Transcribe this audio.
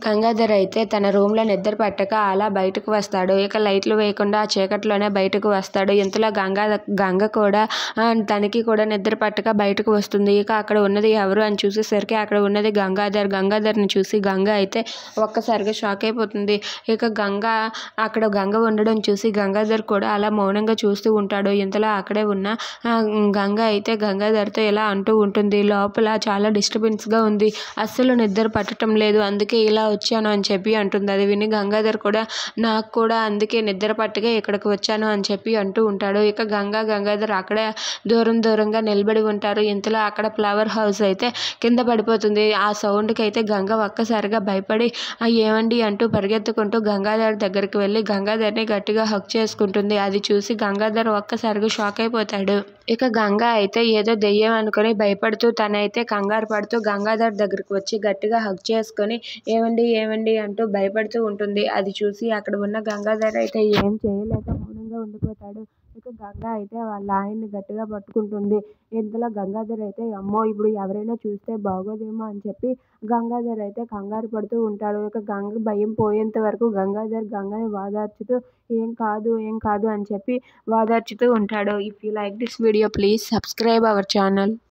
గంగాధర్ అయితే తన రూమ్లో నిద్ర పట్టక అలా బయటకు వస్తాడు. ఇక లైట్లు వేయకుండా ఆ చీకట్లోనే బయటకు వస్తాడు. ఇంతలో గంగ కూడా తనకి కూడా నిద్ర పట్టక బయటకు వస్తుంది. ఇక అక్కడ ఉన్నది ఎవరు అని చూసేసరికి అక్కడ ఉన్నది గంగాధర్ని చూసి గంగ అయితే ఒక్కసారిగా షాక్ అయిపోతుంది. ఇక గంగ ఉండడం చూసి గంగాధర్ కూడా అలా మౌనంగా చూస్తూ ఉంటాడు. ఇంతలో అక్కడే ఉన్న గంగ అయితే గంగాధర్తో ఇలా అంటూ ఉంటుంది, లోపల చాలా డిస్టర్బెన్స్గా ఉంది, అస్సలు నిద్ర పట్టడం లేదు, అందుకే ఇలా వచ్చాను అని చెప్పి అంటుంది. అది విని గంగాధర్ కూడా నాకు కూడా అందుకే నిద్ర పట్టగా ఇక్కడికి వచ్చాను అని చెప్పి అంటూ ఉంటాడు. ఇక గంగాధర్ అక్కడే దూరంగా నిలబడి ఉంటారు. ఇంతలో అక్కడ ఫ్లవర్ హౌస్ అయితే కింద పడిపోతుంది. ఆ సౌండ్కి అయితే గంగ ఒక్కసారిగా భయపడి ఏమండి అంటూ పరిగెత్తుకుంటూ గంగాధర్ దగ్గరికి వెళ్ళి గంగాధర్ని గట్టిగా హగ్ చేసుకుంటుంది. అది చూసి గంగాధర్ ఒక్కసారిగా షాక్ అయిపోతాడు. ఇక గంగ అయితే ఏదో దెయ్యం అనుకుని భయపడుతూ తనైతే కంగారు పడుతూ గంగాధర్ దగ్గరికి వచ్చి గట్టిగా హగ్ చేసుకొని ఏమండి అంటూ భయపడుతూ ఉంటుంది. అది చూసి అక్కడ ఉన్న గంగాధర్ అయితే ఏం చేయలేక మౌనంగా ఉండిపోతాడు. ఇక గంగ అయితే వాళ్ళ ఆయన్ని గట్టిగా పట్టుకుంటుంది. ఇంతలో గంగాధర్ అయితే అమ్మో ఇప్పుడు ఎవరైనా చూస్తే బాగోదేమో అని చెప్పి గంగాధర్ అయితే కంగారు పడుతూ ఉంటాడు. ఇక గంగ భయం పోయేంత వరకు గంగని వాదార్చుతూ ఏం కాదు అని చెప్పి వాదార్చుతూ ఉంటాడు. If you like this video please subscribe our channel.